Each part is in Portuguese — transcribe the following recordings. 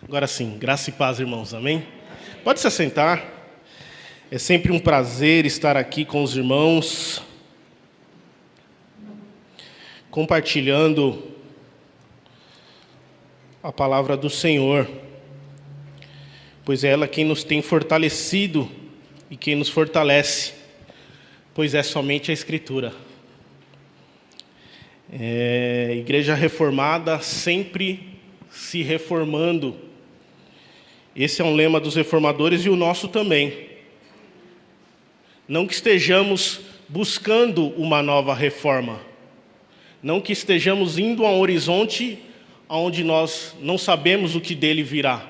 Agora sim, graça e paz, irmãos, amém? Pode se assentar. É sempre um prazer estar aqui com os irmãos, compartilhando a palavra do Senhor, pois é ela quem nos tem fortalecido e quem nos fortalece, pois é somente a Escritura. Igreja reformada sempre se reformando. Esse é um lema dos reformadores e o nosso também. Não que estejamos buscando uma nova reforma, não que estejamos indo a um horizonte onde nós não sabemos o que dele virá,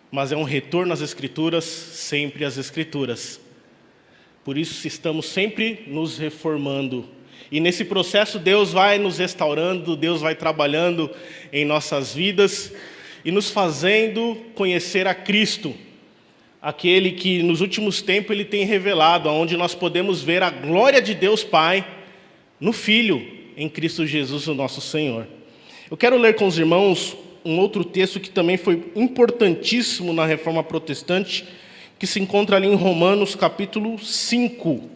mas é um retorno às Escrituras, sempre às Escrituras. Por isso estamos sempre nos reformando. E nesse processo Deus vai nos restaurando, Deus vai trabalhando em nossas vidas e nos fazendo conhecer a Cristo, aquele que nos últimos tempos Ele tem revelado, onde nós podemos ver a glória de Deus Pai no Filho, em Cristo Jesus, o nosso Senhor. Eu quero ler com os irmãos um outro texto que também foi importantíssimo na Reforma Protestante, que se encontra ali em Romanos capítulo 5.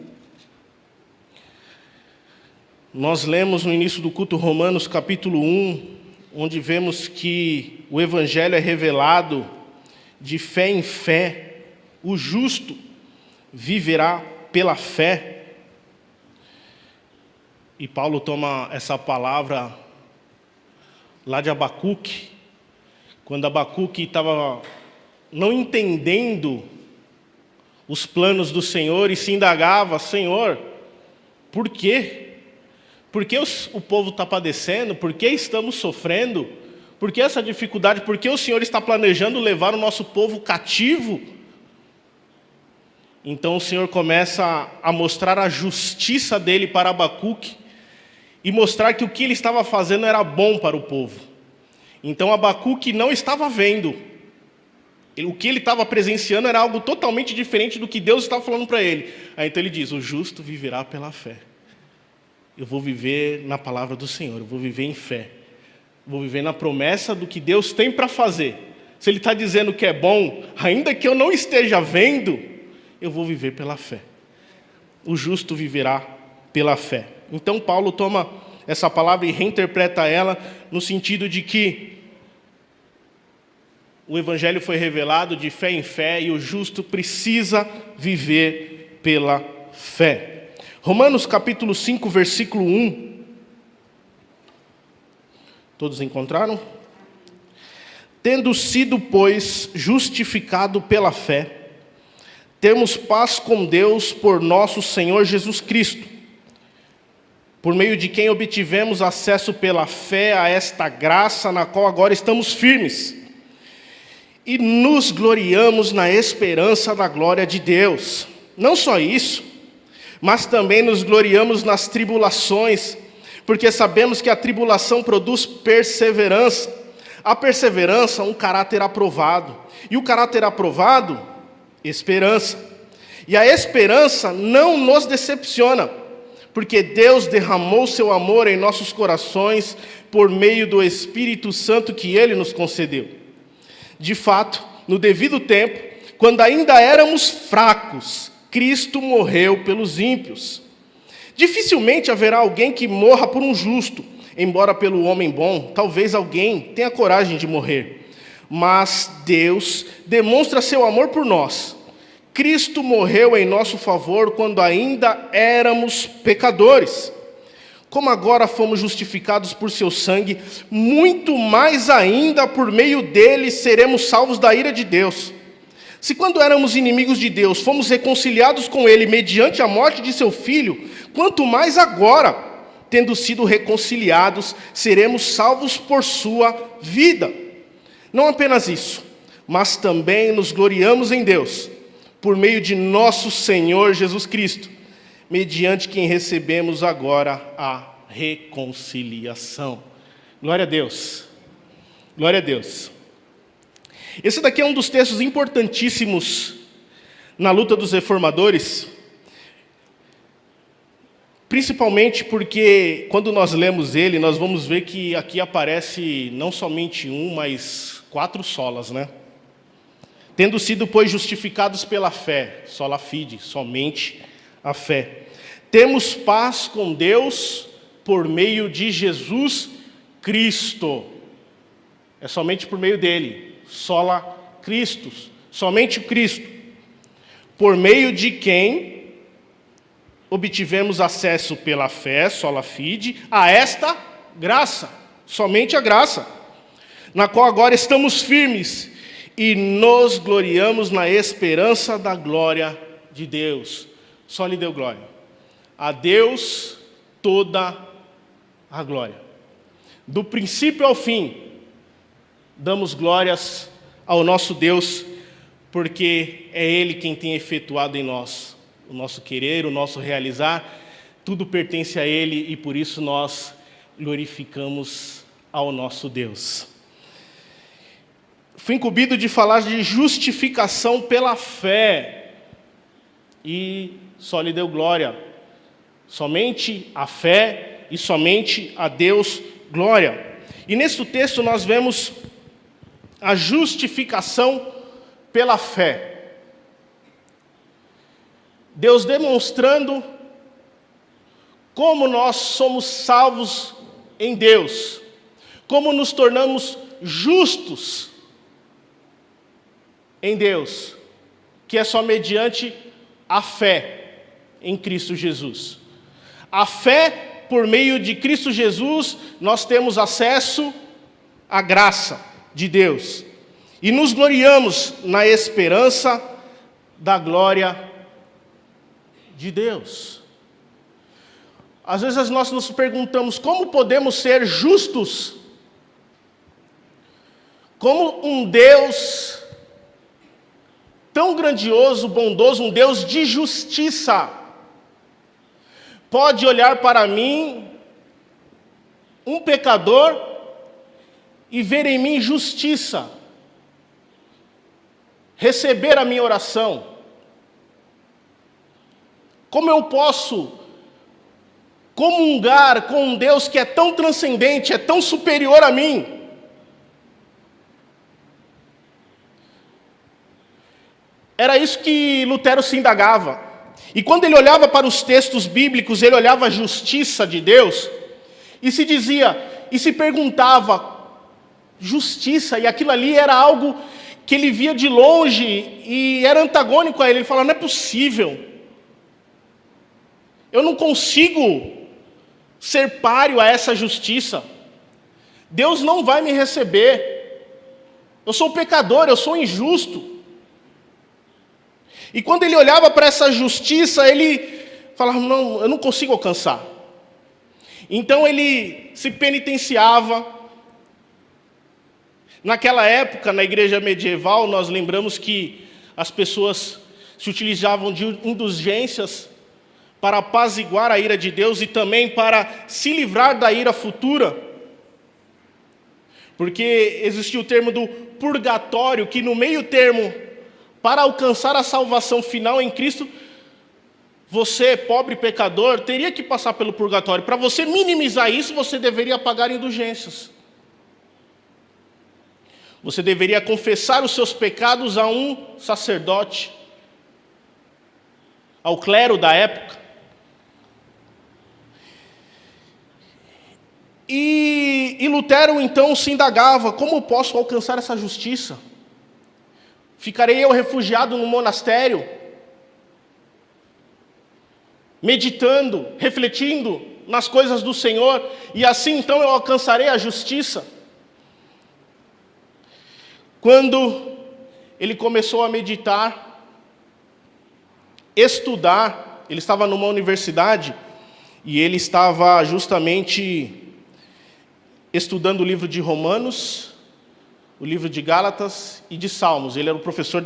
Nós lemos no início do culto Romanos capítulo 1, onde vemos que o Evangelho é revelado de fé em fé. O justo viverá pela fé. E Paulo toma essa palavra lá de Abacuque, quando Abacuque estava não entendendo os planos do Senhor e se indagava: Senhor, por quê? Por que o povo está padecendo? Por que estamos sofrendo? Por que essa dificuldade? Por que o Senhor está planejando levar o nosso povo cativo? Então o Senhor começa a mostrar a justiça dele para Abacuque e mostrar que o que ele estava fazendo era bom para o povo. Então Abacuque não estava vendo. O que ele estava presenciando era algo totalmente diferente do que Deus estava falando para ele. Aí então ele diz: o justo viverá pela fé. Eu vou viver na palavra do Senhor, eu vou viver em fé. Vou viver na promessa do que Deus tem para fazer. Se Ele está dizendo que é bom, ainda que eu não esteja vendo, eu vou viver pela fé. O justo viverá pela fé. Então Paulo toma essa palavra e reinterpreta ela no sentido de que o Evangelho foi revelado de fé em fé e o justo precisa viver pela fé. Romanos capítulo 5, versículo 1. Todos encontraram? Tendo sido, pois, justificado pela fé, temos paz com Deus por nosso Senhor Jesus Cristo, por meio de quem obtivemos acesso pela fé a esta graça na qual agora estamos firmes, e nos gloriamos na esperança da glória de Deus. Não só isso, mas também nos gloriamos nas tribulações, porque sabemos que a tribulação produz perseverança. A perseverança, um caráter aprovado. E o caráter aprovado, esperança. E a esperança não nos decepciona, porque Deus derramou seu amor em nossos corações por meio do Espírito Santo que Ele nos concedeu. De fato, no devido tempo, quando ainda éramos fracos, Cristo morreu pelos ímpios. Dificilmente haverá alguém que morra por um justo, embora pelo homem bom, talvez alguém tenha coragem de morrer. Mas Deus demonstra seu amor por nós. Cristo morreu em nosso favor quando ainda éramos pecadores. Como agora fomos justificados por seu sangue, muito mais ainda por meio dele seremos salvos da ira de Deus. Se quando éramos inimigos de Deus, fomos reconciliados com Ele mediante a morte de seu Filho, quanto mais agora, tendo sido reconciliados, seremos salvos por sua vida. Não apenas isso, mas também nos gloriamos em Deus, por meio de nosso Senhor Jesus Cristo, mediante quem recebemos agora a reconciliação. Glória a Deus. Glória a Deus. Esse daqui é um dos textos importantíssimos na luta dos reformadores, Principalmente porque, quando nós lemos ele, nós vamos ver que aqui aparece não somente um, mas 4 solas, né? Tendo sido, pois, justificados pela fé, sola fide, somente a fé. Temos paz com Deus por meio de Jesus Cristo. É somente por meio dele, sola Christus, somente o Cristo. Por meio de quem obtivemos acesso pela fé, sola fide, a esta graça, somente a graça, na qual agora estamos firmes e nos gloriamos na esperança da glória de Deus. Só lhe deu glória. A Deus toda a glória. Do princípio ao fim, damos glórias ao nosso Deus, porque é Ele quem tem efetuado em nós o nosso querer, o nosso realizar, tudo pertence a Ele e por isso nós glorificamos ao nosso Deus. Fui incumbido de falar de justificação pela fé e só lhe deu glória. Somente a fé e somente a Deus glória. E nesse texto nós vemos a justificação pela fé. Deus demonstrando como nós somos salvos em Deus, como nos tornamos justos em Deus, que é só mediante a fé em Cristo Jesus. A fé, por meio de Cristo Jesus, nós temos acesso à graça de Deus e nos gloriamos na esperança da glória de Deus. Às vezes nós nos perguntamos como podemos ser justos, como um Deus tão grandioso, bondoso, um Deus de justiça, pode olhar para mim, um pecador, e ver em mim justiça, receber a minha oração. Como eu posso comungar com um Deus que é tão transcendente, é tão superior a mim? Era isso que Lutero se indagava. E quando ele olhava para os textos bíblicos, ele olhava a justiça de Deus e se dizia, e se perguntava, justiça, e aquilo ali era algo que ele via de longe e era antagônico a ele. Ele falava, não é possível. Eu não consigo ser páreo a essa justiça. Deus não vai me receber. Eu sou pecador, eu sou injusto. E quando ele olhava para essa justiça, ele falava, não, eu não consigo alcançar. Então ele se penitenciava. Naquela época, na igreja medieval, nós lembramos que as pessoas se utilizavam de indulgências para apaziguar a ira de Deus e também para se livrar da ira futura. Porque existia o termo do purgatório, que no meio termo, para alcançar a salvação final em Cristo, você, pobre pecador, teria que passar pelo purgatório. Para você minimizar isso, você deveria pagar indulgências. Você deveria confessar os seus pecados a um sacerdote, ao clero da época. E Lutero então se indagava, como posso alcançar essa justiça? Ficarei eu refugiado no monastério, meditando, refletindo nas coisas do Senhor, e assim então eu alcançarei a justiça? Quando ele começou a meditar, estudar, ele estava numa universidade, e ele estava justamente estudando o livro de Romanos, o livro de Gálatas e de Salmos. Ele era o professor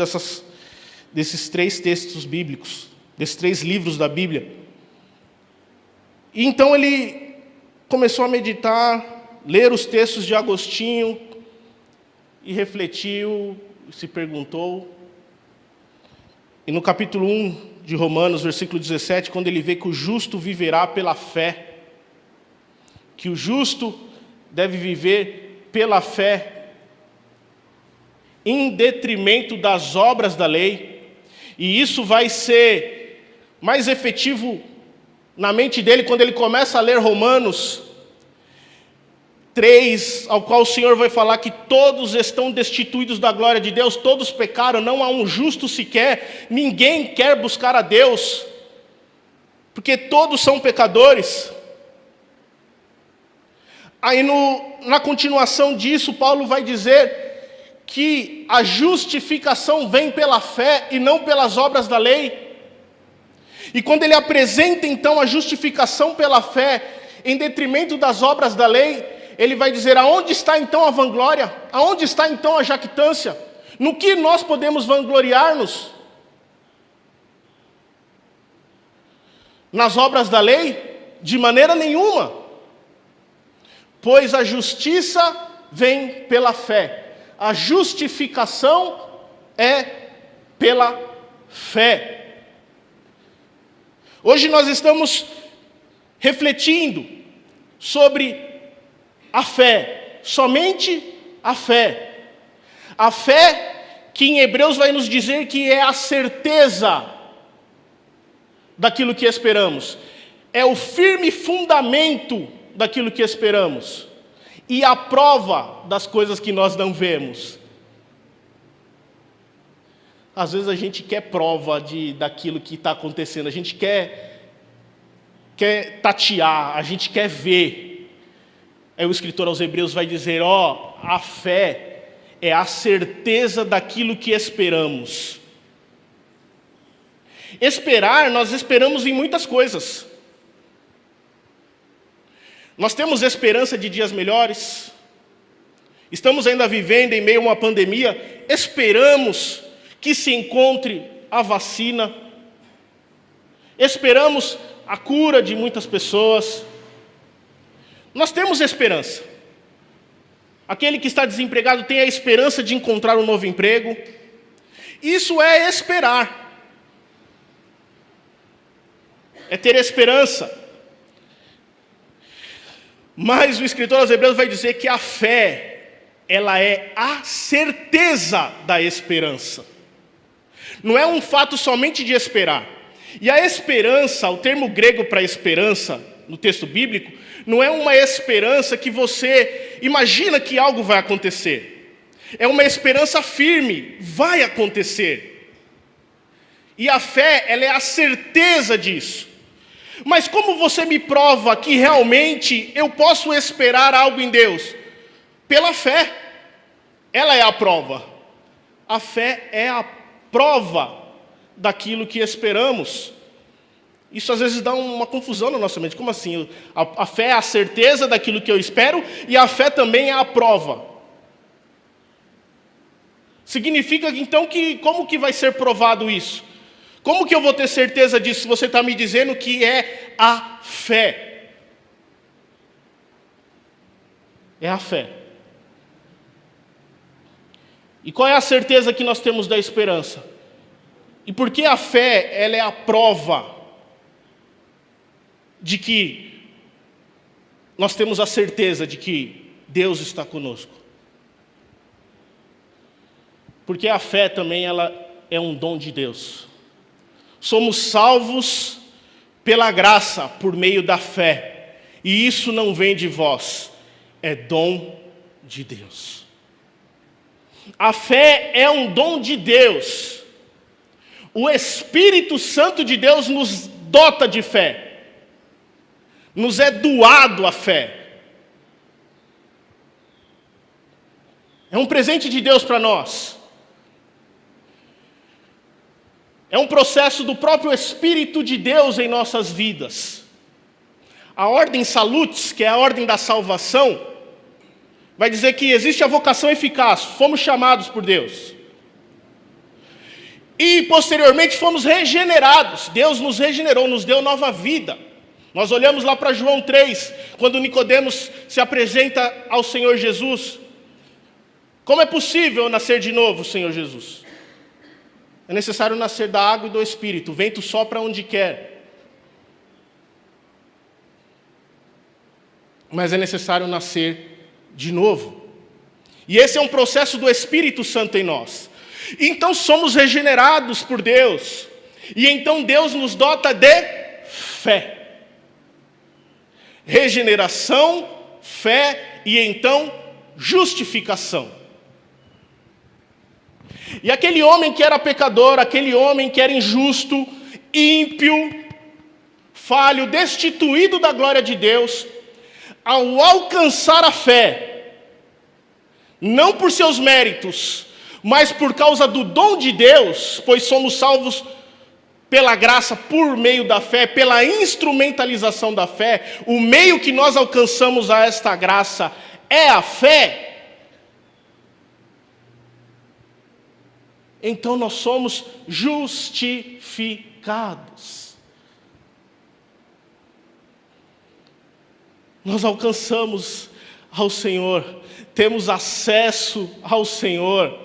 desses 3 textos bíblicos, desses 3 livros da Bíblia. E então ele começou a meditar, ler os textos de Agostinho, e refletiu, se perguntou. E no capítulo 1 de Romanos, versículo 17, quando ele vê que o justo viverá pela fé. Que o justo deve viver pela fé, em detrimento das obras da lei. E isso vai ser mais efetivo na mente dele quando ele começa a ler Romanos 3, ao qual o Senhor vai falar que todos estão destituídos da glória de Deus, todos pecaram, não há um justo sequer, ninguém quer buscar a Deus, porque todos são pecadores. Aí na continuação disso, Paulo vai dizer que a justificação vem pela fé e não pelas obras da lei. E quando ele apresenta então a justificação pela fé, em detrimento das obras da lei, ele vai dizer: aonde está então a vanglória? Aonde está então a jactância? No que nós podemos vangloriar-nos? Nas obras da lei? De maneira nenhuma. Pois a justiça vem pela fé. A justificação é pela fé. Hoje nós estamos refletindo sobre a fé, somente a fé. A fé que em Hebreus vai nos dizer que é a certeza daquilo que esperamos. É o firme fundamento daquilo que esperamos. E a prova das coisas que nós não vemos. Às vezes a gente quer prova daquilo que está acontecendo. A gente quer tatear, a gente quer ver. Aí o escritor aos Hebreus vai dizer: a fé é a certeza daquilo que esperamos. Esperar, nós esperamos em muitas coisas. Nós temos esperança de dias melhores. Estamos ainda vivendo em meio a uma pandemia. Esperamos que se encontre a vacina. Esperamos a cura de muitas pessoas. Nós temos esperança. Aquele que está desempregado tem a esperança de encontrar um novo emprego. Isso é esperar. É ter esperança. Mas o escritor aos Hebreus vai dizer que a fé, ela é a certeza da esperança. Não é um fato somente de esperar. E a esperança, o termo grego para esperança, no texto bíblico, não é uma esperança que você imagina que algo vai acontecer. É uma esperança firme, vai acontecer. E a fé, ela é a certeza disso. Mas como você me prova que realmente eu posso esperar algo em Deus? Pela fé. Ela é a prova. A fé é a prova daquilo que esperamos. Isso às vezes dá uma confusão na nossa mente. Como assim? A fé é a certeza daquilo que eu espero e a fé também é a prova. Significa então que como que vai ser provado isso? Como que eu vou ter certeza disso se você está me dizendo que é a fé? É a fé. E qual é a certeza que nós temos da esperança? E por que a fé, ela é a prova de que nós temos a certeza de que Deus está conosco? Porque a fé também, ela é um dom de Deus. Somos salvos pela graça, por meio da fé. E isso não vem de vós, é dom de Deus. A fé é um dom de Deus. O Espírito Santo de Deus nos dota de fé. Nos é doado a fé. É um presente de Deus para nós. É um processo do próprio Espírito de Deus em nossas vidas. A ordem Salutis, que é a ordem da salvação, vai dizer que existe a vocação eficaz, fomos chamados por Deus. E posteriormente fomos regenerados, Deus nos regenerou, nos deu nova vida. Nós olhamos lá para João 3, quando Nicodemos se apresenta ao Senhor Jesus. Como é possível nascer de novo, Senhor Jesus? É necessário nascer da água e do Espírito. O vento sopra onde quer. Mas é necessário nascer de novo. E esse é um processo do Espírito Santo em nós. Então somos regenerados por Deus. E então Deus nos dota de fé. Regeneração, fé e então justificação. E aquele homem que era pecador, aquele homem que era injusto, ímpio, falho, destituído da glória de Deus, ao alcançar a fé, não por seus méritos, mas por causa do dom de Deus, pois somos salvos pela graça, por meio da fé, pela instrumentalização da fé, o meio que nós alcançamos a esta graça é a fé. Então nós somos justificados. Nós alcançamos ao Senhor, temos acesso ao Senhor.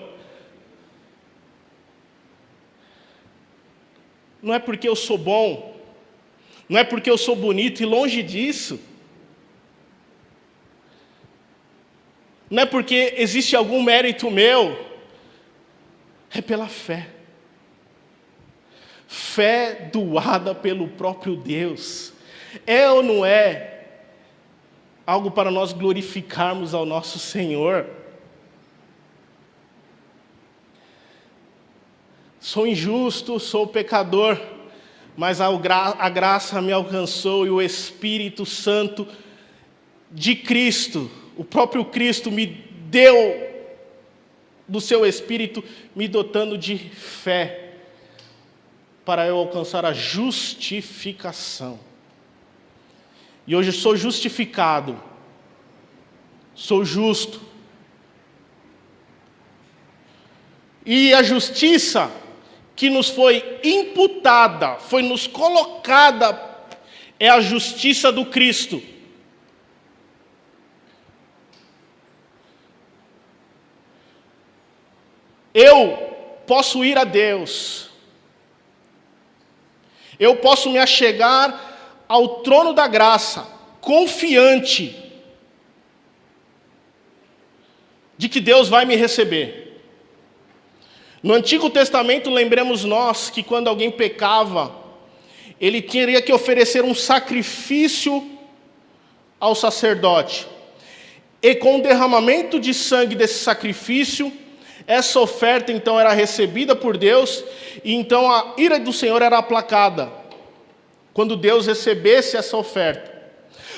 Não é porque eu sou bom, não é porque eu sou bonito, e longe disso. Não é porque existe algum mérito meu. É pela fé. Fé doada pelo próprio Deus. É ou não é algo para nós glorificarmos ao nosso Senhor? Sou injusto, sou pecador, mas a graça me alcançou e o Espírito Santo de Cristo, o próprio Cristo me deu do seu Espírito, me dotando de fé, para eu alcançar a justificação. E hoje sou justificado, sou justo. E a justiça que nos foi imputada, foi nos colocada, é a justiça do Cristo. Eu posso ir a Deus, eu posso me achegar ao trono da graça, confiante de que Deus vai me receber. No Antigo Testamento, lembremos nós que quando alguém pecava, ele teria que oferecer um sacrifício ao sacerdote. E com o derramamento de sangue desse sacrifício, essa oferta então era recebida por Deus, e então a ira do Senhor era aplacada, quando Deus recebesse essa oferta.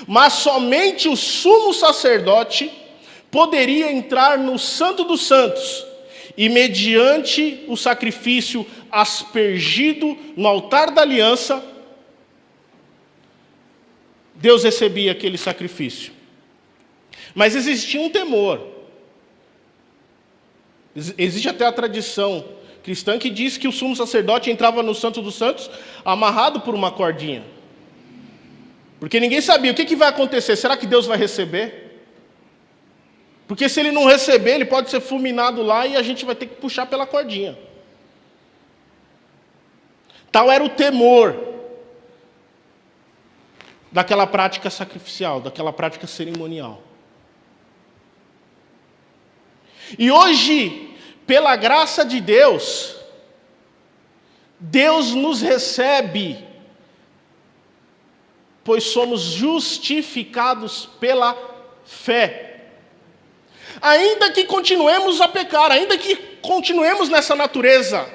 Mas somente o sumo sacerdote poderia entrar no Santo dos Santos, e mediante o sacrifício aspergido no altar da aliança, Deus recebia aquele sacrifício. Mas existia um temor. Existe até a tradição cristã que diz que o sumo sacerdote entrava no Santo dos Santos amarrado por uma cordinha. Porque ninguém sabia o que vai acontecer. Será que Deus vai receber? Porque se ele não receber, ele pode ser fulminado lá e a gente vai ter que puxar pela cordinha. Tal era o temor daquela prática sacrificial, daquela prática cerimonial. E hoje, pela graça de Deus, Deus nos recebe, pois somos justificados pela fé. Ainda que continuemos a pecar, ainda que continuemos nessa natureza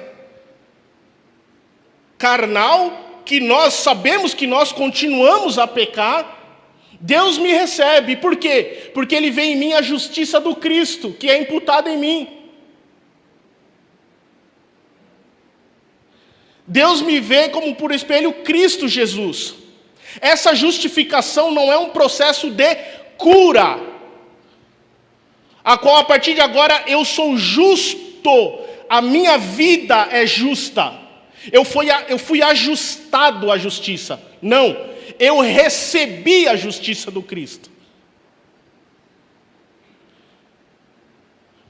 carnal, que nós sabemos que nós continuamos a pecar, Deus me recebe. Por quê? Porque Ele vê em mim a justiça do Cristo, que é imputada em mim. Deus me vê como por espelho Cristo Jesus. Essa justificação não é um processo de cura, a qual a partir de agora eu sou justo, a minha vida é justa. Eu fui ajustado à justiça. Não, eu recebi a justiça do Cristo.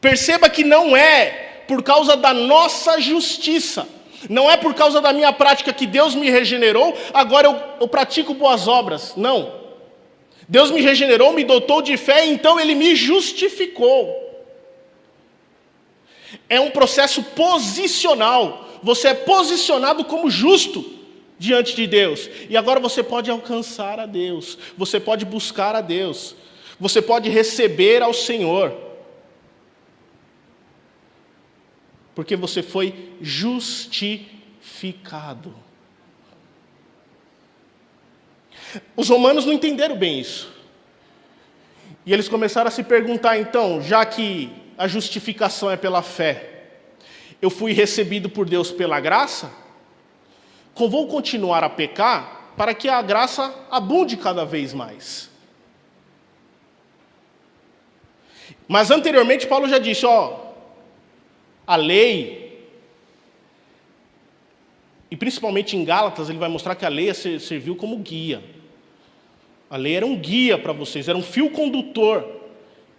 Perceba que não é por causa da nossa justiça. Não é por causa da minha prática que Deus me regenerou, agora eu pratico boas obras. Não. Deus me regenerou, me dotou de fé, então Ele me justificou. É um processo posicional. Você é posicionado como justo diante de Deus. E agora você pode alcançar a Deus. Você pode buscar a Deus. Você pode receber ao Senhor. Porque você foi justificado. Os romanos não entenderam bem isso. E eles começaram a se perguntar, então, já que a justificação é pela fé, eu fui recebido por Deus pela graça, vou continuar a pecar para que a graça abunde cada vez mais. Mas anteriormente Paulo já disse, a lei, e principalmente em Gálatas, ele vai mostrar que a lei serviu como guia. A lei era um guia para vocês, era um fio condutor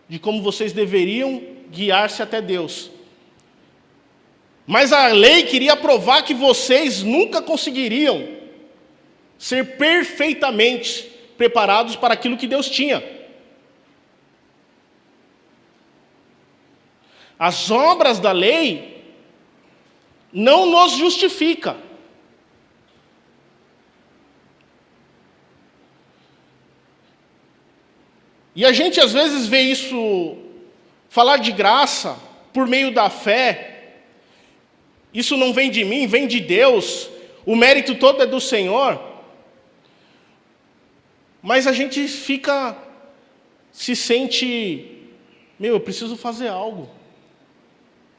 de como vocês deveriam guiar-se até Deus. Mas a lei queria provar que vocês nunca conseguiriam ser perfeitamente preparados para aquilo que Deus tinha. As obras da lei não nos justificam. E a gente às vezes vê isso, falar de graça por meio da fé. Isso não vem de mim, vem de Deus. O mérito todo é do Senhor. Mas a gente se sente, eu preciso fazer algo.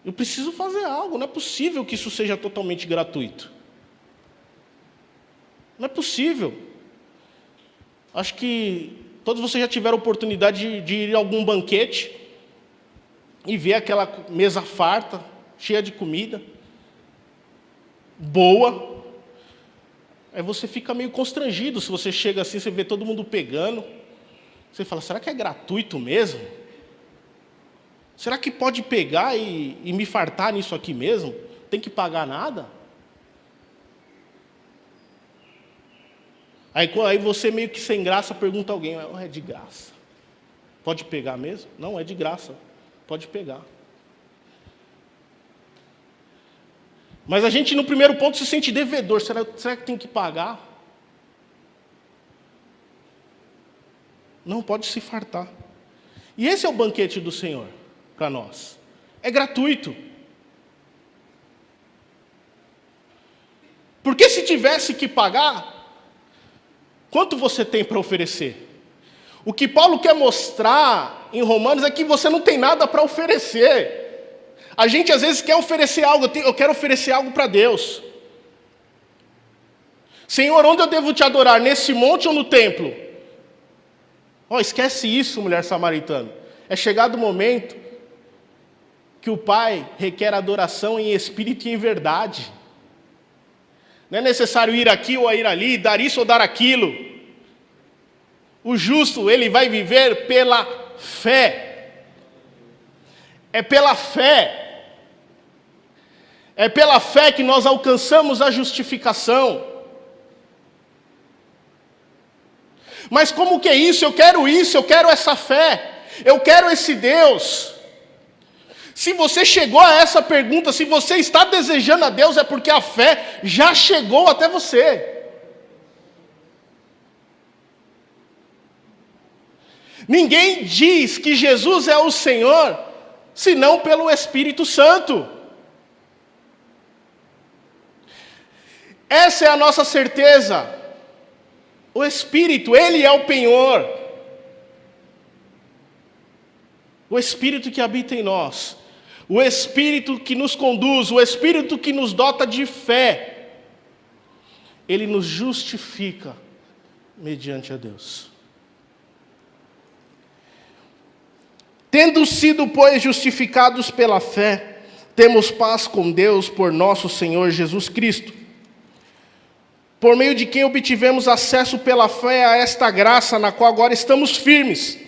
Eu preciso fazer algo. Não é possível que isso seja totalmente gratuito. Não é possível. Acho que todos vocês já tiveram oportunidade de ir a algum banquete e ver aquela mesa farta, cheia de comida, boa. Aí você fica meio constrangido se você chega assim, você vê todo mundo pegando. Você fala, será que é gratuito mesmo? Será que pode pegar e me fartar nisso aqui mesmo? Tem que pagar nada? Aí você meio que sem graça pergunta a alguém, é de graça. Pode pegar mesmo? Não, é de graça. Pode pegar. Mas a gente no primeiro ponto se sente devedor. Será que tem que pagar? Não, pode se fartar. E esse é o banquete do Senhor para nós. É gratuito. Porque se tivesse que pagar, quanto você tem para oferecer? O que Paulo quer mostrar em Romanos é que você não tem nada para oferecer. A gente às vezes quer oferecer algo, eu quero oferecer algo para Deus. Senhor, onde eu devo te adorar? Nesse monte ou no templo? Esquece isso, mulher samaritana. É chegado o momento que o Pai requer adoração em espírito e em verdade. Não é necessário ir aqui ou ir ali, dar isso ou dar aquilo. O justo, ele vai viver pela fé. É pela fé. É pela fé que nós alcançamos a justificação. Mas como que é isso? Eu quero essa fé. Eu quero esse Deus. Se você chegou a essa pergunta, se você está desejando a Deus, é porque a fé já chegou até você. Ninguém diz que Jesus é o Senhor, senão pelo Espírito Santo. Essa é a nossa certeza. O Espírito, Ele é o penhor. O Espírito que habita em nós. O Espírito que nos conduz, o Espírito que nos dota de fé. Ele nos justifica mediante a Deus. Tendo sido, pois, justificados pela fé, temos paz com Deus por nosso Senhor Jesus Cristo, por meio de quem obtivemos acesso pela fé a esta graça, na qual agora estamos firmes,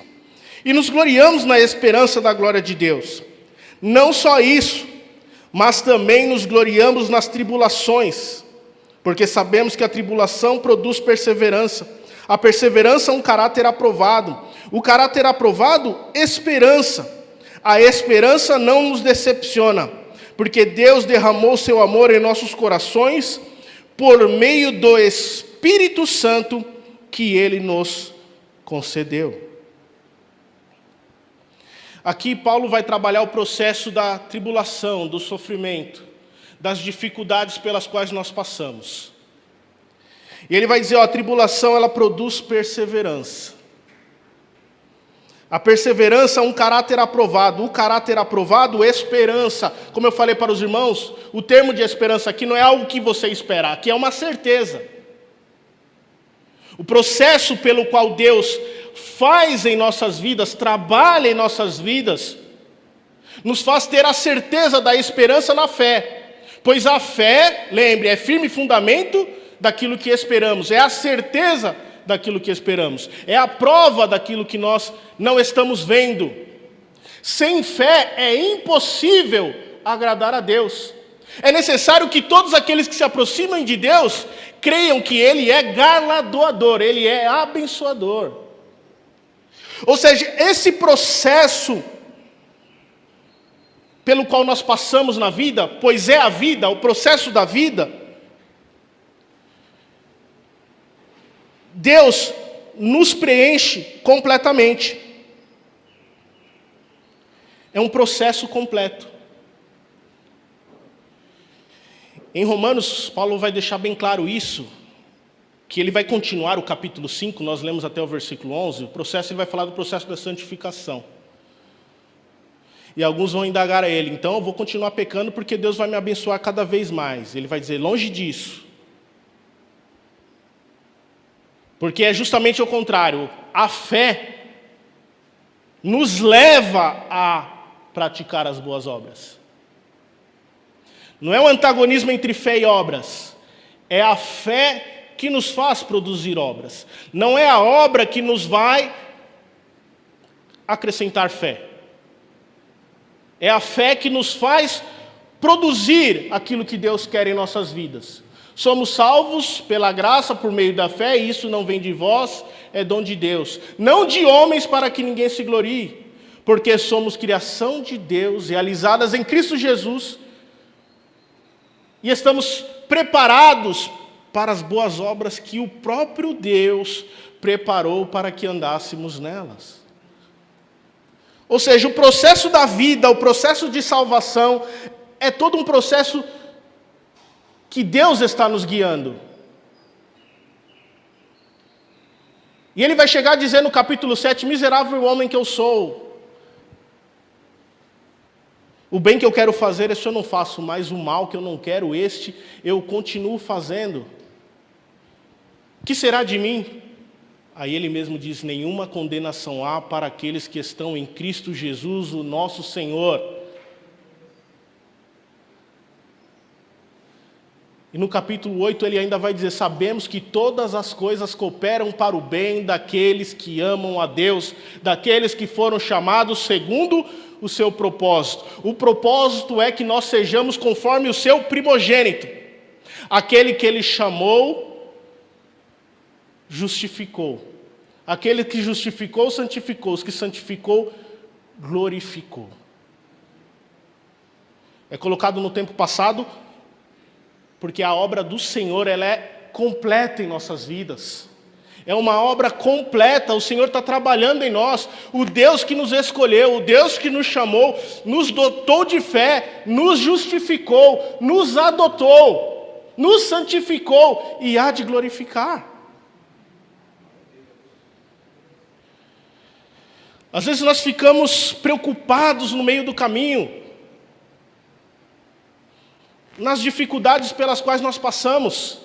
e nos gloriamos na esperança da glória de Deus. Não só isso, mas também nos gloriamos nas tribulações, porque sabemos que a tribulação produz perseverança. A perseverança é um caráter aprovado. O caráter aprovado, esperança. A esperança não nos decepciona, porque Deus derramou seu amor em nossos corações por meio do Espírito Santo que Ele nos concedeu. Aqui Paulo vai trabalhar o processo da tribulação, do sofrimento, das dificuldades pelas quais nós passamos. E ele vai dizer, a tribulação ela produz perseverança. A perseverança é um caráter aprovado. O caráter aprovado, esperança. Como eu falei para os irmãos, o termo de esperança aqui não é algo que você espera, aqui é uma certeza. O processo pelo qual Deus faz em nossas vidas, trabalha em nossas vidas, nos faz ter a certeza da esperança na fé. Pois a fé, lembre, é firme fundamento daquilo que esperamos, é a certeza daquilo que esperamos, é a prova daquilo que nós não estamos vendo. Sem fé é impossível agradar a Deus. É necessário que todos aqueles que se aproximam de Deus creiam que Ele é galardoador, Ele é abençoador. Ou seja, esse processo pelo qual nós passamos na vida, pois é a vida, o processo da vida, Deus nos preenche completamente. É um processo completo. Em Romanos, Paulo vai deixar bem claro isso, que ele vai continuar o capítulo 5, nós lemos até o versículo 11, o processo, ele vai falar do processo da santificação. E alguns vão indagar a ele, então eu vou continuar pecando porque Deus vai me abençoar cada vez mais. Ele vai dizer, longe disso. Porque é justamente o contrário, a fé nos leva a praticar as boas obras. Não é um antagonismo entre fé e obras, é a fé que nos faz produzir obras. Não é a obra que nos vai acrescentar fé. É a fé que nos faz produzir aquilo que Deus quer em nossas vidas. Somos salvos pela graça, por meio da fé, e isso não vem de vós, é dom de Deus. Não de homens para que ninguém se glorie, porque somos criação de Deus, realizadas em Cristo Jesus, e estamos preparados para as boas obras que o próprio Deus preparou para que andássemos nelas. Ou seja, o processo da vida, o processo de salvação, é todo um processo que Deus está nos guiando. E ele vai chegar a dizer no capítulo 7, miserável homem que eu sou. O bem que eu quero fazer, esse eu não faço, mas o mal que eu não quero, este eu continuo fazendo. Que será de mim? Aí ele mesmo diz, nenhuma condenação há para aqueles que estão em Cristo Jesus, o nosso Senhor. E no capítulo 8 ele ainda vai dizer, sabemos que todas as coisas cooperam para o bem daqueles que amam a Deus, daqueles que foram chamados segundo o seu propósito. O propósito é que nós sejamos conforme o seu primogênito. Aquele que ele chamou, justificou. Aquele que justificou, santificou. Os que santificou, glorificou. É colocado no tempo passado, porque a obra do Senhor ela é completa em nossas vidas. É uma obra completa, o Senhor está trabalhando em nós. O Deus que nos escolheu, o Deus que nos chamou, nos dotou de fé, nos justificou, nos adotou, nos santificou e há de glorificar. Às vezes nós ficamos preocupados no meio do caminho, nas dificuldades pelas quais nós passamos.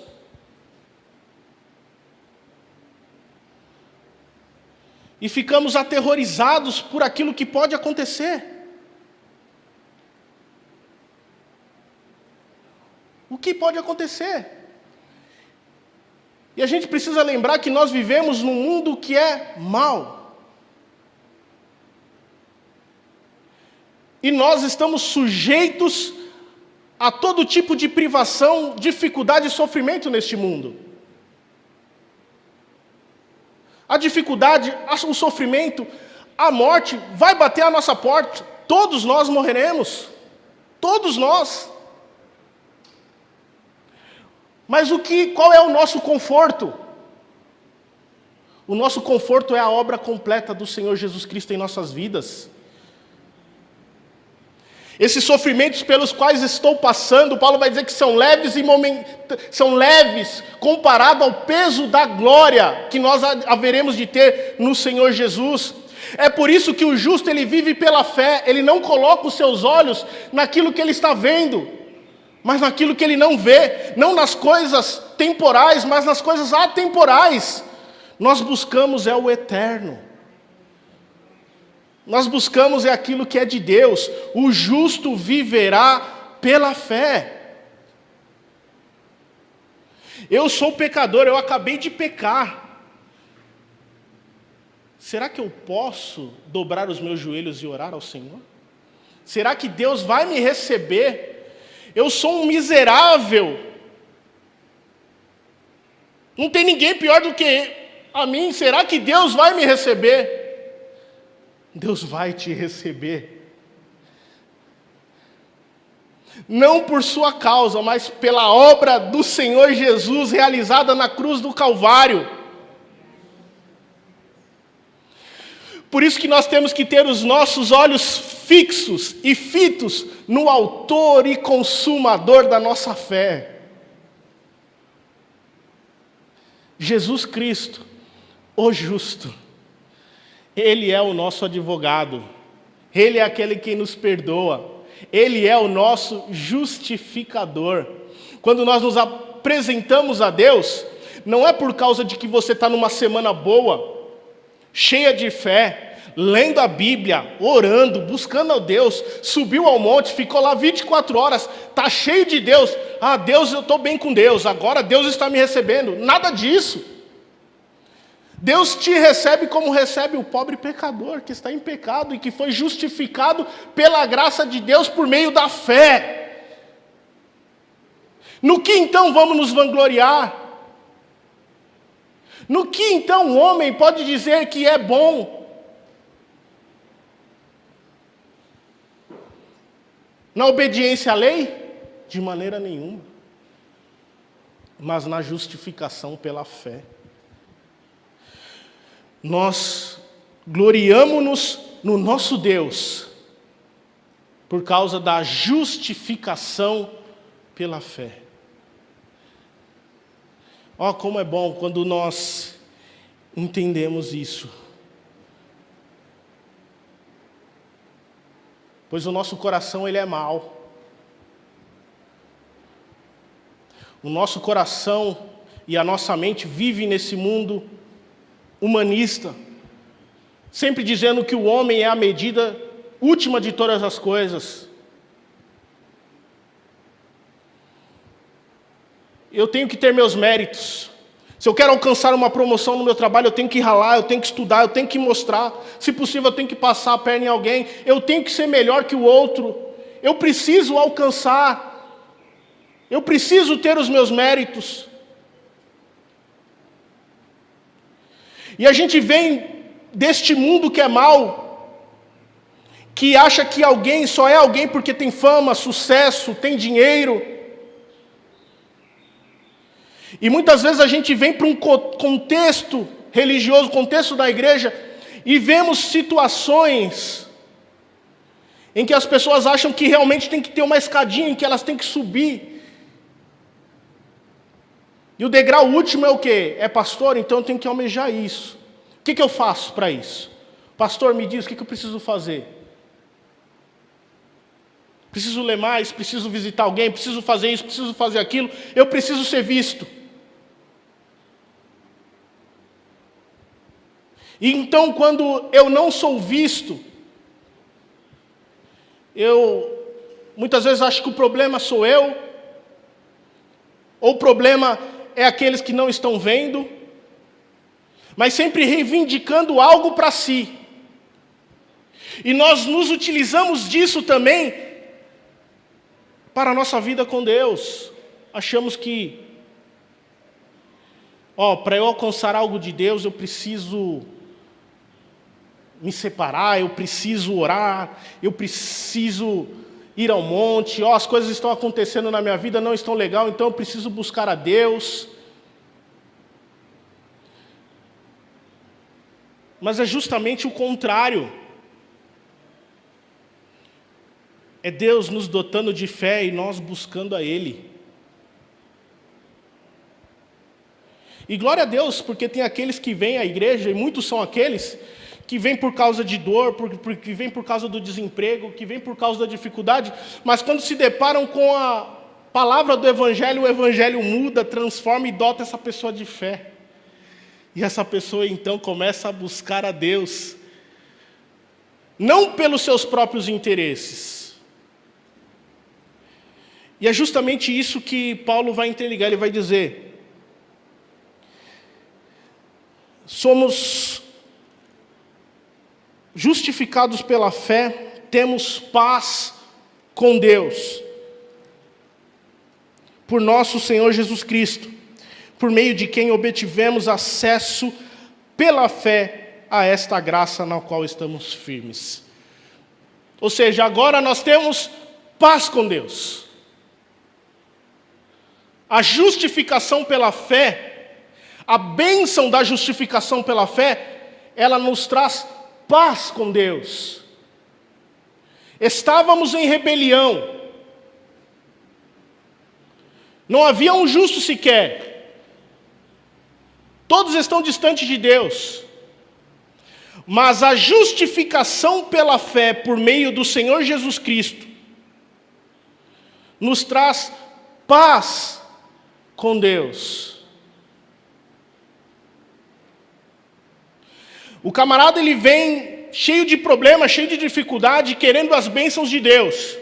E ficamos aterrorizados por aquilo que pode acontecer. O que pode acontecer? E a gente precisa lembrar que nós vivemos num mundo que é mau. E nós estamos sujeitos a todo tipo de privação, dificuldade e sofrimento neste mundo. A dificuldade, o sofrimento, a morte vai bater à nossa porta. Todos nós morreremos. Todos nós. Mas qual é o nosso conforto? O nosso conforto é a obra completa do Senhor Jesus Cristo em nossas vidas. Esses sofrimentos pelos quais estou passando, Paulo vai dizer que são leves comparado ao peso da glória que nós haveremos de ter no Senhor Jesus. É por isso que o justo ele vive pela fé, ele não coloca os seus olhos naquilo que ele está vendo, mas naquilo que ele não vê, não nas coisas temporais, mas nas coisas atemporais. Nós buscamos o eterno. Nós buscamos aquilo que é de Deus. O justo viverá pela fé. Eu sou pecador, eu acabei de pecar. Será que eu posso dobrar os meus joelhos e orar ao Senhor? Será que Deus vai me receber? Eu sou um miserável. Não tem ninguém pior do que a mim. Será que Deus vai me receber? Deus vai te receber. Não por sua causa, mas pela obra do Senhor Jesus realizada na cruz do Calvário. Por isso que nós temos que ter os nossos olhos fixos e fitos no autor e consumador da nossa fé. Jesus Cristo, o justo. Ele é o nosso advogado. Ele é aquele que nos perdoa. Ele é o nosso justificador. Quando nós nos apresentamos a Deus, não é por causa de que você está numa semana boa, cheia de fé, lendo a Bíblia, orando, buscando a Deus, subiu ao monte, ficou lá 24 horas, está cheio de Deus. Ah, Deus, eu estou bem com Deus, agora Deus está me recebendo. Nada disso. Deus te recebe como recebe o pobre pecador que está em pecado e que foi justificado pela graça de Deus por meio da fé. No que então vamos nos vangloriar? No que então o homem pode dizer que é bom? Na obediência à lei? De maneira nenhuma. Mas na justificação pela fé. Nós gloriamo-nos no nosso Deus por causa da justificação pela fé. Ó, como é bom quando nós entendemos isso. Pois o nosso coração ele é mau. O nosso coração e a nossa mente vivem nesse mundo humanista, sempre dizendo que o homem é a medida última de todas as coisas. Eu tenho que ter meus méritos. Se eu quero alcançar uma promoção no meu trabalho, eu tenho que ralar, eu tenho que estudar, eu tenho que mostrar. Se possível, eu tenho que passar a perna em alguém. Eu tenho que ser melhor que o outro. Eu preciso alcançar. Eu preciso ter os meus méritos. E a gente vem deste mundo que é mau, que acha que alguém só é alguém porque tem fama, sucesso, tem dinheiro. E muitas vezes a gente vem para um contexto religioso, contexto da igreja, e vemos situações em que as pessoas acham que realmente tem que ter uma escadinha, em que elas têm que subir. E o degrau último é o quê? É pastor, então eu tenho que almejar isso. O que eu faço para isso? Pastor, me diz o que eu preciso fazer. Preciso ler mais, preciso visitar alguém, preciso fazer isso, preciso fazer aquilo. Eu preciso ser visto. E então, quando eu não sou visto, eu muitas vezes acho que o problema sou eu, ou o problema é aqueles que não estão vendo, mas sempre reivindicando algo para si. E nós nos utilizamos disso também para a nossa vida com Deus. Achamos que, para eu alcançar algo de Deus, eu preciso me separar, eu preciso orar, eu preciso ir ao monte, as coisas estão acontecendo na minha vida, não estão legal, então eu preciso buscar a Deus. Mas é justamente o contrário. É Deus nos dotando de fé e nós buscando a Ele. E glória a Deus, porque tem aqueles que vêm à igreja, e muitos são aqueles que vêm por causa de dor, que vêm por causa do desemprego, que vêm por causa da dificuldade, mas quando se deparam com a palavra do Evangelho, o Evangelho muda, transforma e dota essa pessoa de fé. E essa pessoa então começa a buscar a Deus, não pelos seus próprios interesses. E é justamente isso que Paulo vai interligar, ele vai dizer: somos justificados pela fé, temos paz com Deus, por nosso Senhor Jesus Cristo, por meio de quem obtivemos acesso pela fé a esta graça na qual estamos firmes. Ou seja, agora nós temos paz com Deus. A justificação pela fé, a bênção da justificação pela fé, ela nos traz paz com Deus. Estávamos em rebelião. Não havia um justo sequer. Todos estão distantes de Deus. Mas a justificação pela fé por meio do Senhor Jesus Cristo nos traz paz com Deus. O camarada ele vem cheio de problemas, cheio de dificuldade, querendo as bênçãos de Deus.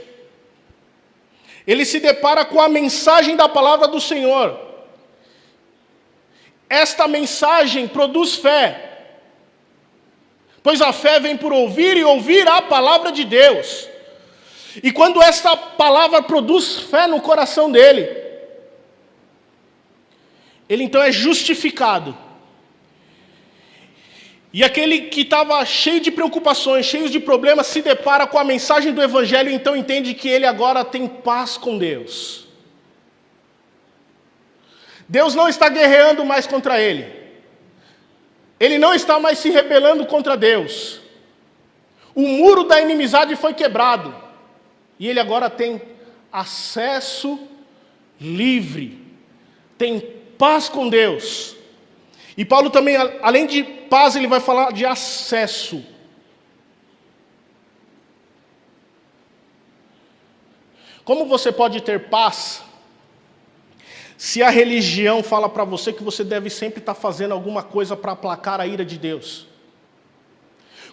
Ele se depara com a mensagem da palavra do Senhor. Esta mensagem produz fé, pois a fé vem por ouvir e ouvir a palavra de Deus. E quando essa palavra produz fé no coração dele, ele então é justificado. E aquele que estava cheio de preocupações, cheio de problemas, se depara com a mensagem do Evangelho e então entende que ele agora tem paz com Deus. Deus não está guerreando mais contra ele. Ele não está mais se rebelando contra Deus. O muro da inimizade foi quebrado. E ele agora tem acesso livre. Tem paz com Deus. E Paulo também, além de paz, ele vai falar de acesso. Como você pode ter paz se a religião fala para você que você deve sempre estar fazendo alguma coisa para aplacar a ira de Deus?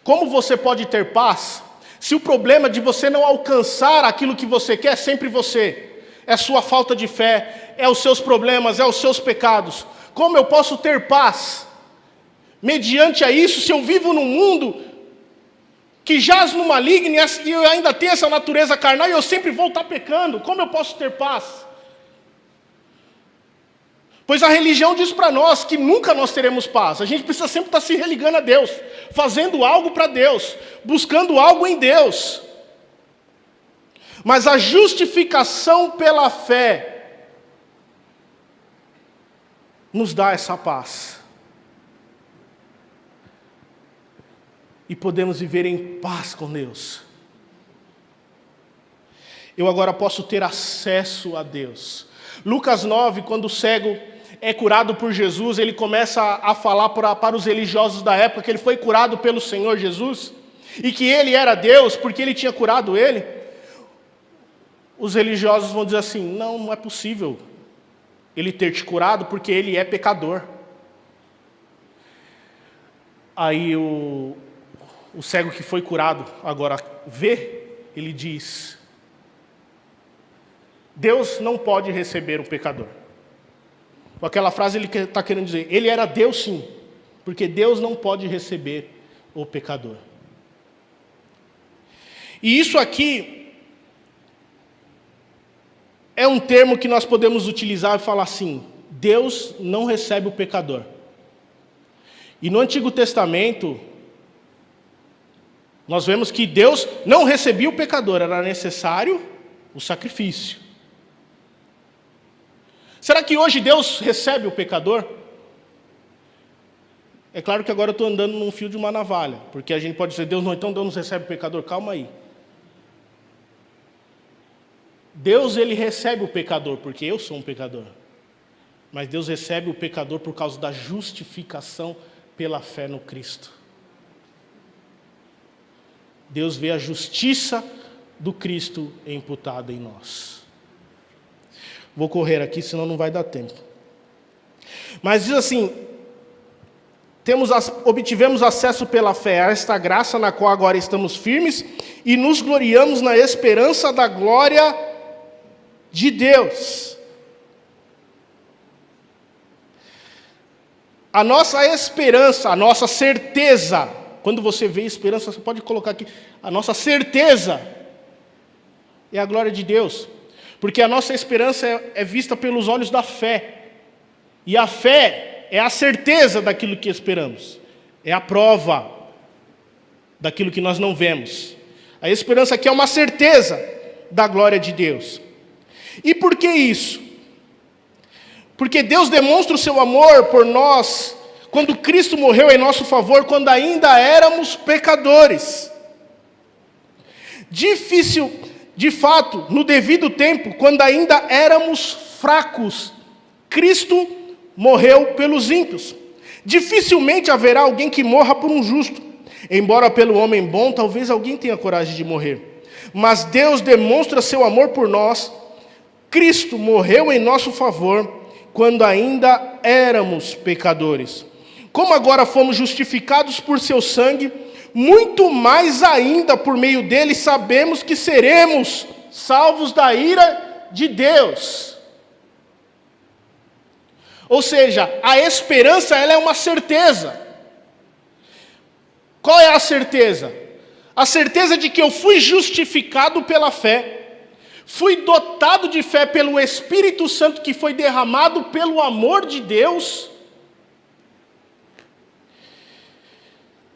Como você pode ter paz se o problema de você não alcançar aquilo que você quer é sempre você? É sua falta de fé, é os seus problemas, é os seus pecados. Como eu posso ter paz mediante a isso se eu vivo num mundo que jaz no maligno e eu ainda tenho essa natureza carnal e eu sempre vou estar pecando? Como eu posso ter paz? Pois a religião diz para nós que nunca nós teremos paz. A gente precisa sempre estar se religando a Deus, fazendo algo para Deus, buscando algo em Deus. Mas a justificação pela fé nos dá essa paz. E podemos viver em paz com Deus. Eu agora posso ter acesso a Deus. Lucas 9, quando o cego é curado por Jesus, ele começa a falar para os religiosos da época que ele foi curado pelo Senhor Jesus e que ele era Deus porque ele tinha curado ele. Os religiosos vão dizer assim: não é possível ele ter te curado porque ele é pecador. Aí o cego que foi curado agora vê, ele diz: Deus não pode receber o pecador. Com aquela frase ele está querendo dizer, ele era Deus sim, porque Deus não pode receber o pecador. E isso aqui é um termo que nós podemos utilizar e falar assim: Deus não recebe o pecador. E no Antigo Testamento, nós vemos que Deus não recebia o pecador, era necessário o sacrifício. Será que hoje Deus recebe o pecador? É claro que agora eu estou andando num fio de uma navalha, porque a gente pode dizer: Deus não recebe o pecador. Calma aí. Deus, ele recebe o pecador, porque eu sou um pecador. Mas Deus recebe o pecador por causa da justificação pela fé no Cristo. Deus vê a justiça do Cristo imputada em nós. Vou correr aqui, senão não vai dar tempo. Mas diz assim: obtivemos acesso pela fé a esta graça na qual agora estamos firmes e nos gloriamos na esperança da glória de Deus. A nossa esperança, a nossa certeza, quando você vê esperança, você pode colocar aqui, a nossa certeza é a glória de Deus. Porque a nossa esperança é vista pelos olhos da fé. E a fé é a certeza daquilo que esperamos. É a prova daquilo que nós não vemos. A esperança aqui é uma certeza da glória de Deus. E por que isso? Porque Deus demonstra o seu amor por nós quando Cristo morreu em nosso favor, quando ainda éramos pecadores. De fato, no devido tempo, quando ainda éramos fracos, Cristo morreu pelos ímpios. Dificilmente haverá alguém que morra por um justo. Embora pelo homem bom, talvez alguém tenha coragem de morrer. Mas Deus demonstra seu amor por nós. Cristo morreu em nosso favor, quando ainda éramos pecadores. Como agora fomos justificados por seu sangue, muito mais ainda por meio dele sabemos que seremos salvos da ira de Deus. Ou seja, a esperança, ela é uma certeza. Qual é a certeza? A certeza de que eu fui justificado pela fé, fui dotado de fé pelo Espírito Santo que foi derramado pelo amor de Deus,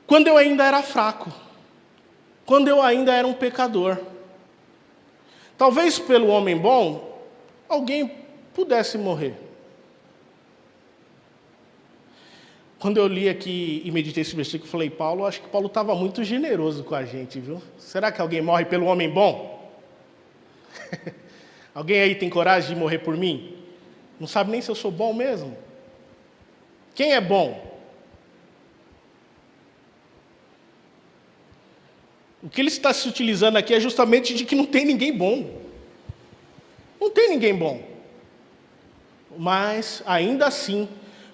quando eu ainda era fraco, quando eu ainda era um pecador. Talvez pelo homem bom, alguém pudesse morrer. Quando eu li aqui e meditei esse versículo, eu falei: Paulo, acho que Paulo estava muito generoso com a gente, viu? Será que alguém morre pelo homem bom? Alguém aí tem coragem de morrer por mim? Não sabe nem se eu sou bom mesmo? Quem é bom? O que ele está se utilizando aqui é justamente de que não tem ninguém bom. Não tem ninguém bom. Mas, ainda assim,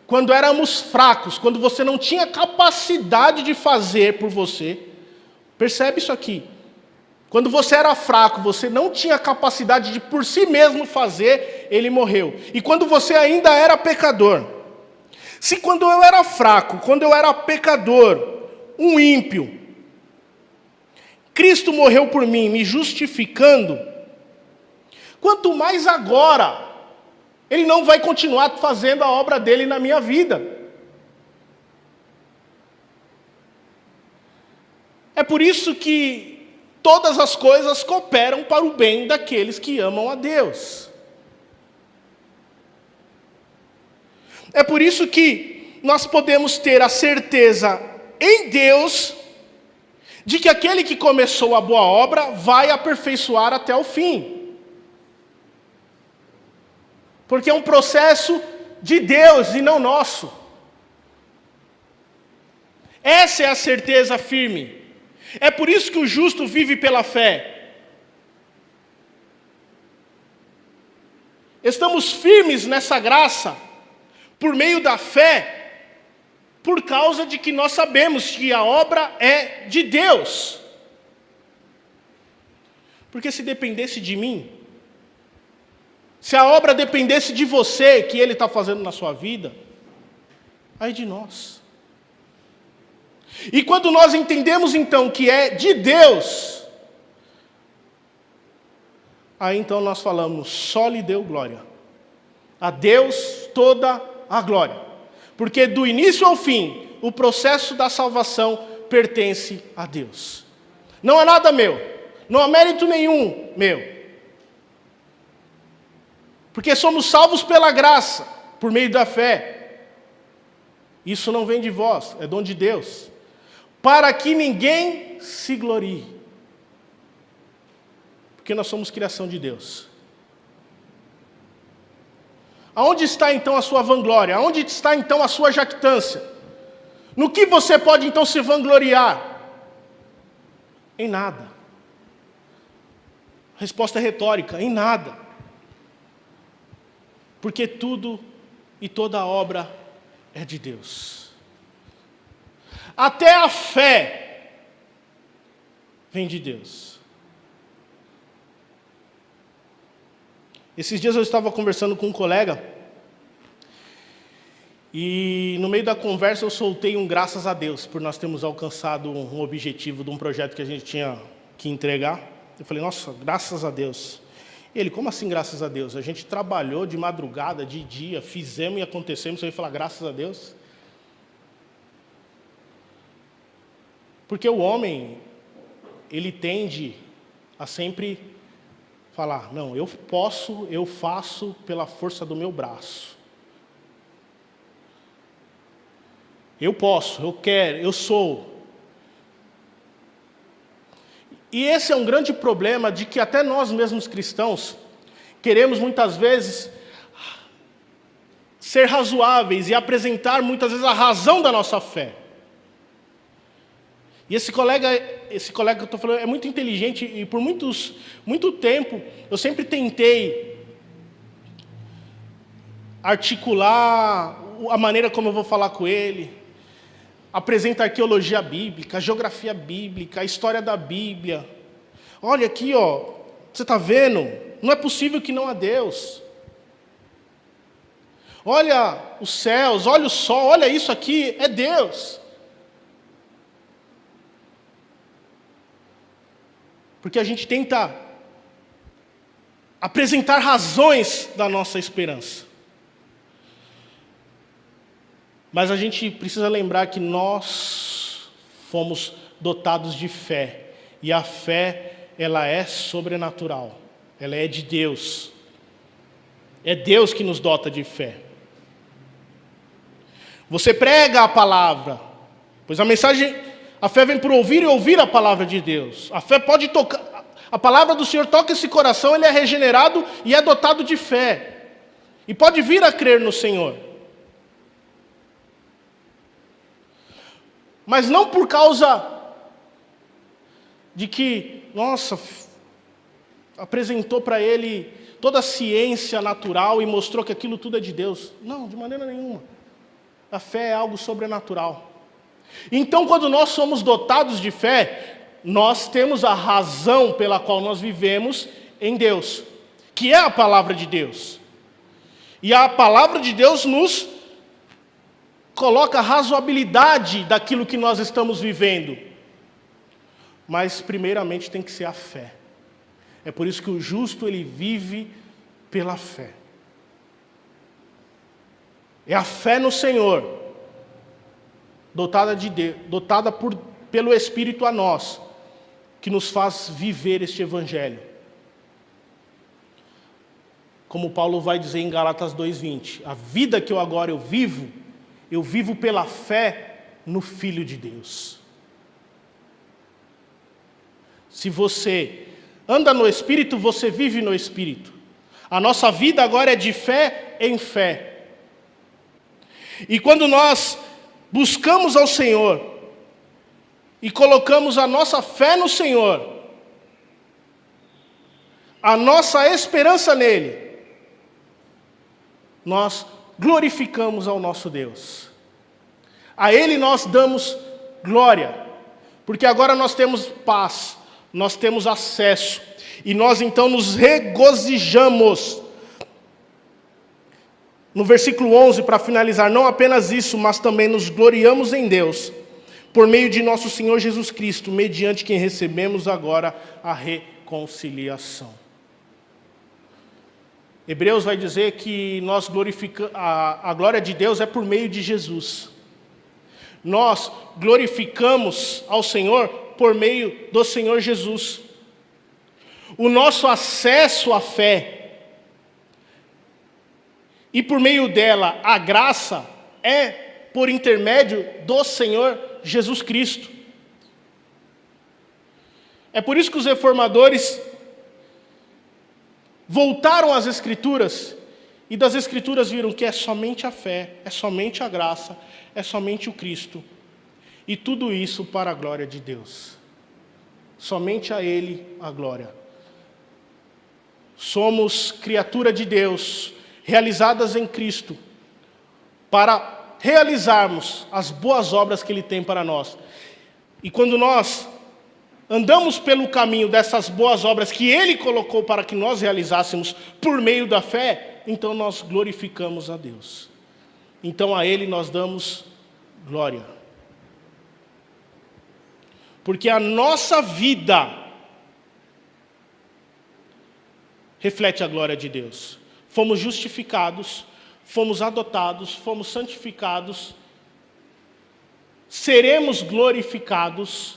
quando éramos fracos, quando você não tinha capacidade de fazer por você, percebe isso aqui. Quando você era fraco, você não tinha capacidade de por si mesmo fazer, ele morreu. E quando você ainda era pecador, se quando eu era fraco, quando eu era pecador, um ímpio, Cristo morreu por mim, me justificando, quanto mais agora, Ele não vai continuar fazendo a obra dele na minha vida. É por isso que todas as coisas cooperam para o bem daqueles que amam a Deus. É por isso que nós podemos ter a certeza em Deus de que aquele que começou a boa obra vai aperfeiçoar até o fim. Porque é um processo de Deus e não nosso. Essa é a certeza firme. É por isso que o justo vive pela fé. Estamos firmes nessa graça, por meio da fé, por causa de que nós sabemos que a obra é de Deus. Porque se dependesse de mim, se a obra dependesse de você, que Ele está fazendo na sua vida, ai de nós. E quando nós entendemos então que é de Deus, Aí então nós falamos, só lhe deu glória. A Deus toda a glória. Porque do início ao fim, o processo da salvação pertence a Deus. Não é nada meu. Não há mérito nenhum meu. Porque somos salvos pela graça, por meio da fé. Isso não vem de vós, é dom de Deus. Para que ninguém se glorie. Porque nós somos criação de Deus. Aonde está então a sua vanglória? Aonde está então a sua jactância? No que você pode então se vangloriar? Em nada. Resposta retórica, em nada. Porque tudo e toda a obra é de Deus. Até a fé vem de Deus. Esses dias eu estava conversando com um colega e no meio da conversa eu soltei um graças a Deus por nós termos alcançado um objetivo de um projeto que a gente tinha que entregar. Eu falei, nossa, graças a Deus. Ele, como assim graças a Deus? A gente trabalhou de madrugada, de dia, fizemos e acontecemos, você vai falar graças a Deus? Porque o homem, ele tende a sempre falar, não, eu posso, eu faço pela força do meu braço. Eu posso, eu quero, eu sou. E esse é um grande problema de que até nós mesmos cristãos queremos muitas vezes ser razoáveis e apresentar muitas vezes a razão da nossa fé. E esse colega que eu estou falando é muito inteligente e por muito tempo eu sempre tentei articular a maneira como eu vou falar com ele, apresenta arqueologia bíblica, geografia bíblica, a história da Bíblia. Olha aqui, ó, você está vendo? Não é possível que não há Deus. Olha os céus, olha o sol, olha isso aqui, é Deus. Porque a gente tenta apresentar razões da nossa esperança. Mas a gente precisa lembrar que nós fomos dotados de fé. E a fé, ela é sobrenatural. Ela é de Deus. É Deus que nos dota de fé. Você prega a palavra, pois a fé vem por ouvir e ouvir a palavra de Deus. A fé pode tocar, a palavra do Senhor toca esse coração, ele é regenerado e é dotado de fé. E pode vir a crer no Senhor. Mas não por causa de que, nossa, apresentou para ele toda a ciência natural e mostrou que aquilo tudo é de Deus. Não, de maneira nenhuma. A fé é algo sobrenatural. Então, quando nós somos dotados de fé, nós temos a razão pela qual nós vivemos em Deus, que é a palavra de Deus. E a palavra de Deus nos coloca a razoabilidade daquilo que nós estamos vivendo. Mas, primeiramente, tem que ser a fé. É por isso que o justo, ele vive pela fé. É a fé no Senhor, dotada pelo Espírito a nós, que nos faz viver este Evangelho. Como Paulo vai dizer em Gálatas 2:20, a vida que eu vivo pela fé no Filho de Deus. Se você anda no Espírito, você vive no Espírito. A nossa vida agora é de fé em fé. E quando nós buscamos ao Senhor e colocamos a nossa fé no Senhor, a nossa esperança nele, nós glorificamos ao nosso Deus. A Ele nós damos glória, porque agora nós temos paz, nós temos acesso, e nós então nos regozijamos. No versículo 11, para finalizar, não apenas isso, mas também nos gloriamos em Deus, por meio de nosso Senhor Jesus Cristo, mediante quem recebemos agora a reconciliação. Hebreus vai dizer que nós glorificamos, a glória de Deus é por meio de Jesus. Nós glorificamos ao Senhor por meio do Senhor Jesus. O nosso acesso à fé, e por meio dela a graça, é por intermédio do Senhor Jesus Cristo. É por isso que os reformadores voltaram às Escrituras, e das Escrituras viram que é somente a fé, é somente a graça, é somente o Cristo, e tudo isso para a glória de Deus. Somente a Ele a glória. Somos criatura de Deus, realizadas em Cristo, para realizarmos as boas obras que Ele tem para nós. E quando nós andamos pelo caminho dessas boas obras que Ele colocou para que nós realizássemos por meio da fé, então nós glorificamos a Deus. Então a Ele nós damos glória. Porque a nossa vida reflete a glória de Deus. Fomos justificados, fomos adotados, fomos santificados, seremos glorificados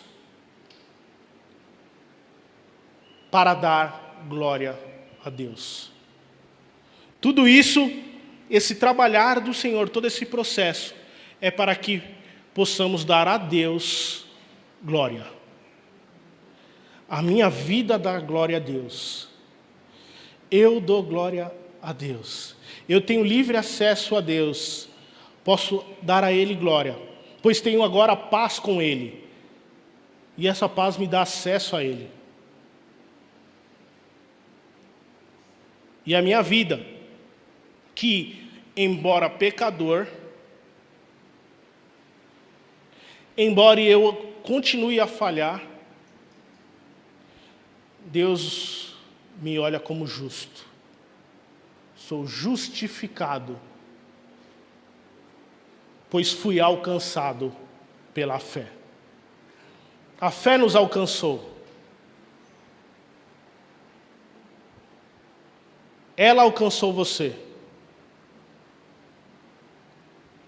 para dar glória a Deus. Tudo isso, esse trabalhar do Senhor, todo esse processo, é para que possamos dar a Deus glória. A minha vida dá glória a Deus. Eu dou glória a Deus. Eu tenho livre acesso a Deus. Posso dar a Ele glória, pois tenho agora paz com Ele. E essa paz me dá acesso a Ele. E a minha vida, que, embora pecador, embora eu continue a falhar, Deus me olha como justo. Sou justificado, pois fui alcançado pela fé. A fé nos alcançou. Ela alcançou você.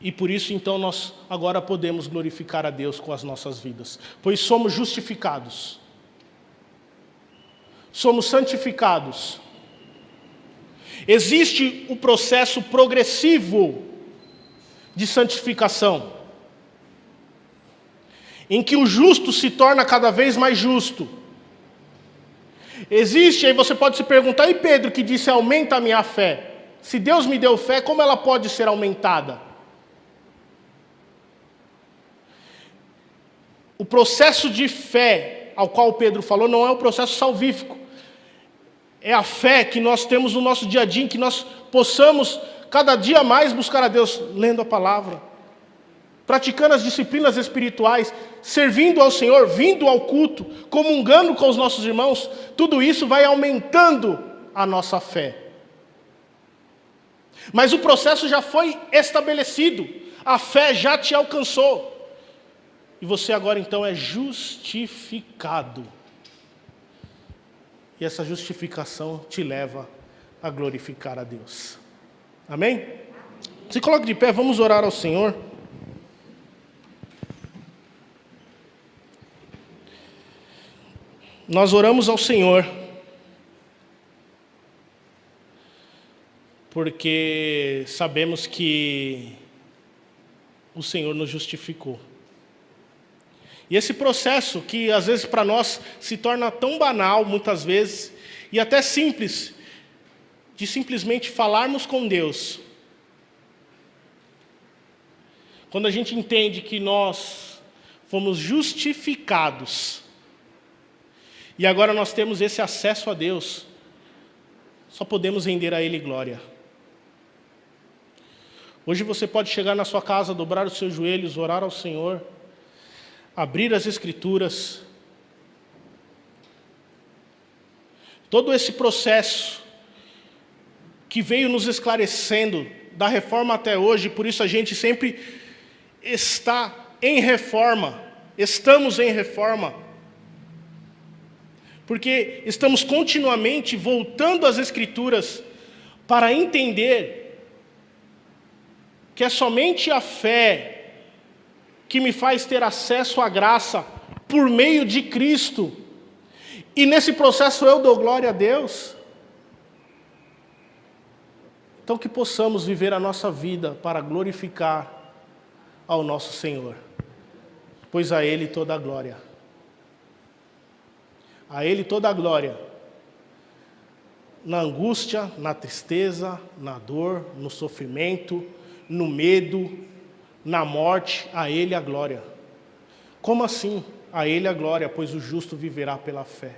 E por isso, então, nós agora podemos glorificar a Deus com as nossas vidas. Pois somos justificados. Somos santificados. Existe o processo progressivo de santificação, em que o justo se torna cada vez mais justo. Existe, aí você pode se perguntar, e Pedro que disse, aumenta a minha fé. Se Deus me deu fé, como ela pode ser aumentada? O processo de fé ao qual Pedro falou não é um processo salvífico. É a fé que nós temos no nosso dia a dia, em que nós possamos cada dia mais buscar a Deus, lendo a palavra, praticando as disciplinas espirituais, servindo ao Senhor, vindo ao culto, comungando com os nossos irmãos. Tudo isso vai aumentando a nossa fé. Mas o processo já foi estabelecido, a fé já te alcançou. E você agora então é justificado. E essa justificação te leva a glorificar a Deus. Amém? Se coloque de pé, vamos orar ao Senhor. Nós oramos ao Senhor, porque sabemos que o Senhor nos justificou. E esse processo que às vezes para nós se torna tão banal, muitas vezes, e até simples, de simplesmente falarmos com Deus. Quando a gente entende que nós fomos justificados, e agora nós temos esse acesso a Deus, só podemos render a Ele glória. Hoje você pode chegar na sua casa, dobrar os seus joelhos, orar ao Senhor, abrir as Escrituras. Todo esse processo que veio nos esclarecendo da reforma até hoje, por isso a gente sempre está em reforma, estamos em reforma, porque estamos continuamente voltando às Escrituras para entender que é somente a fé que me faz ter acesso à graça por meio de Cristo. E nesse processo eu dou glória a Deus. Então que possamos viver a nossa vida para glorificar ao nosso Senhor, pois a Ele toda a glória. A Ele toda a glória. Na angústia, na tristeza, na dor, no sofrimento, no medo, na morte, a Ele a glória. Como assim? A Ele a glória, pois o justo viverá pela fé.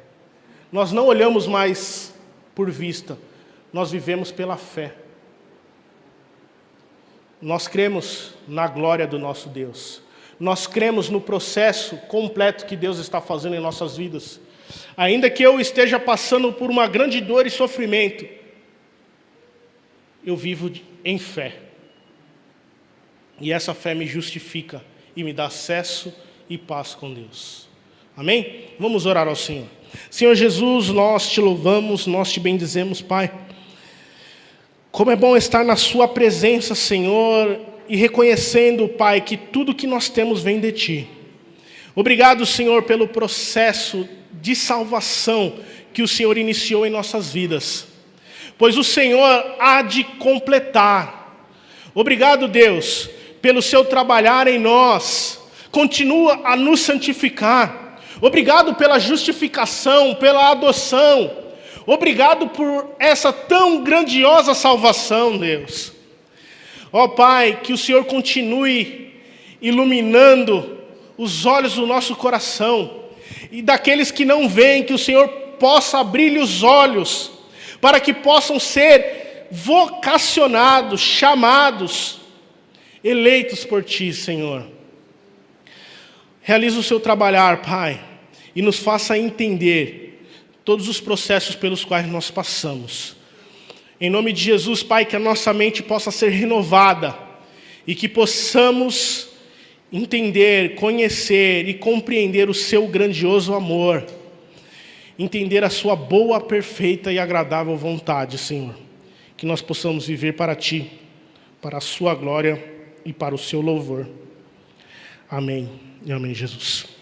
Nós não olhamos mais por vista, nós vivemos pela fé. Nós cremos na glória do nosso Deus. Nós cremos no processo completo que Deus está fazendo em nossas vidas. Ainda que eu esteja passando por uma grande dor e sofrimento, eu vivo em fé. E essa fé me justifica e me dá acesso e paz com Deus. Amém? Vamos orar ao Senhor. Senhor Jesus, nós te louvamos, nós te bendizemos, Pai. Como é bom estar na sua presença, Senhor, e reconhecendo, Pai, que tudo que nós temos vem de Ti. Obrigado, Senhor, pelo processo de salvação que o Senhor iniciou em nossas vidas, pois o Senhor há de completar. Obrigado, Deus, pelo seu trabalhar em nós, continua a nos santificar. Obrigado pela justificação, pela adoção. Obrigado por essa tão grandiosa salvação, Deus. Ó Pai, que o Senhor continue iluminando os olhos do nosso coração, e daqueles que não veem, que o Senhor possa abrir os olhos, para que possam ser vocacionados, chamados, eleitos por Ti, Senhor. Realiza o seu trabalhar, Pai, e nos faça entender todos os processos pelos quais nós passamos. Em nome de Jesus, Pai, que a nossa mente possa ser renovada e que possamos entender, conhecer e compreender o seu grandioso amor, entender a sua boa, perfeita e agradável vontade, Senhor. Que nós possamos viver para Ti, para a sua glória e para o seu louvor. Amém e amém, Jesus.